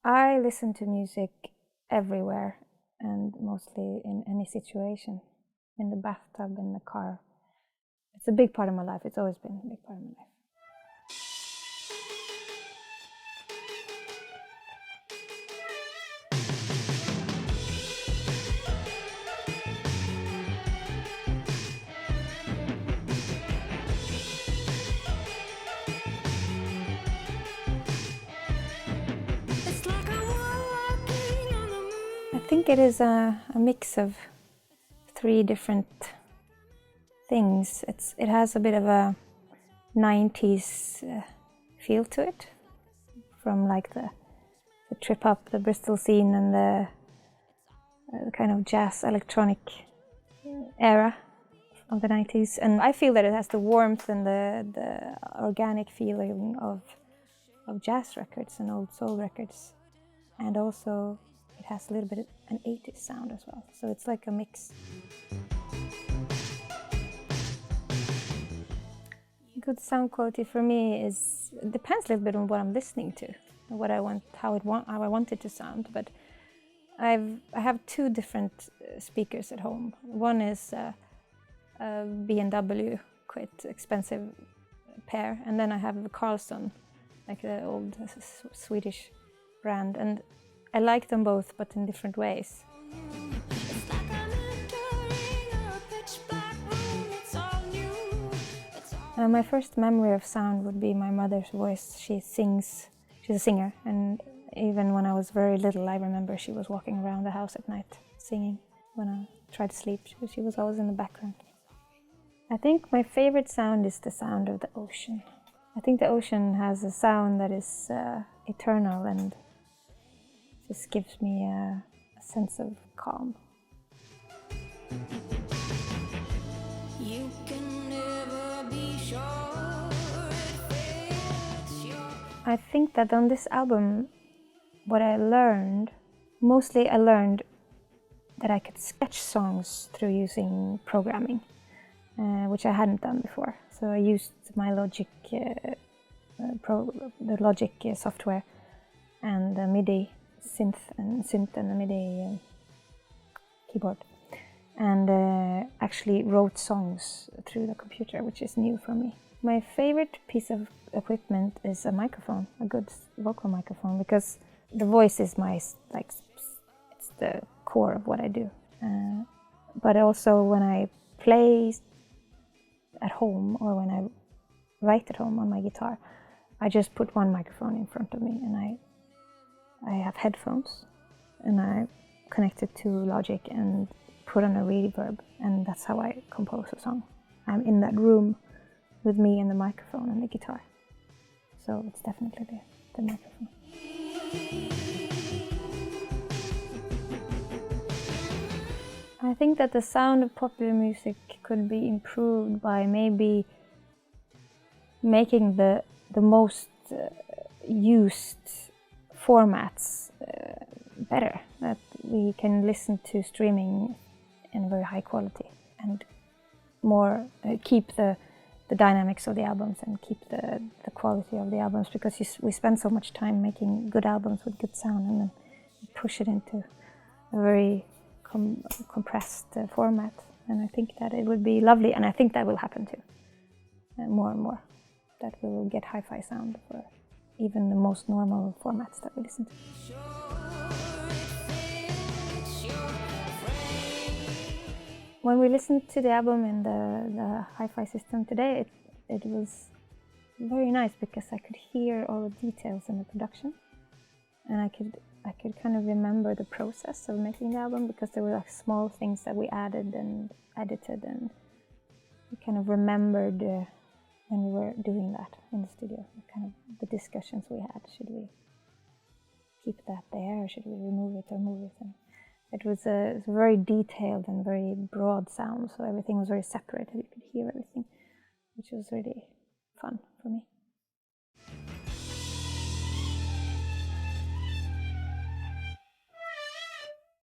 I listen to music everywhere and mostly in any situation, in the bathtub, in the car. It's a big part of my life. It's always been a big part of my life. I think it is a mix of 3 different things. It has a bit of a 90s feel to it, from like the trip up, the Bristol scene, and the kind of jazz electronic era of the 90s. And I feel that it has the warmth and the organic feeling of jazz records and old soul records, and also it has a little bit of an 80s sound as well, so it's like a mix. Good sound quality for me depends a little bit on what I'm listening to, what I want, how I want it to sound. But I have 2 different speakers at home. One is a B&W, quite expensive pair, and then I have the Carlson, like the old Swedish brand, and I like them both, but in different ways. My first memory of sound would be my mother's voice. She's a singer, and even when I was very little, I remember she was walking around the house at night singing. When I tried to sleep, she was always in the background. I think my favorite sound is the sound of the ocean. I think the ocean has a sound that is eternal and just gives me a sense of calm. You can never be sure I think that on this album, what I learned that I could sketch songs through using programming, which I hadn't done before. So I used my Logic, the Logic software, and the MIDI synth and the MIDI keyboard, and actually wrote songs through the computer, which is new for me. My favorite piece of equipment is a microphone, a good vocal microphone, because the voice is it's the core of what I do. But also when I play at home or when I write at home on my guitar, I just put one microphone in front of me, and I have headphones, and I connect it to Logic and put on a reverb, and that's how I compose a song. I'm in that room with me and the microphone and the guitar. So it's definitely the microphone. I think that the sound of popular music could be improved by maybe making the most used formats better, that we can listen to streaming in very high quality and more keep the dynamics of the albums and keep the quality of the albums, because we spend so much time making good albums with good sound and then push it into a very compressed format. And I think that it would be lovely, and I think that will happen too, more and more, that we will get hi-fi sound for even the most normal formats that we listen to. When we listened to the album in the hi-fi system today, it was very nice because I could hear all the details in the production, and I could kind of remember the process of making the album, because there were like small things that we added and edited, and we kind of remembered when we were doing that in the studio, kind of the discussions we had. Should we keep that there, or should we remove it or move it? And it was a very detailed and very broad sound, so everything was very separated. You could hear everything, which was really fun for me.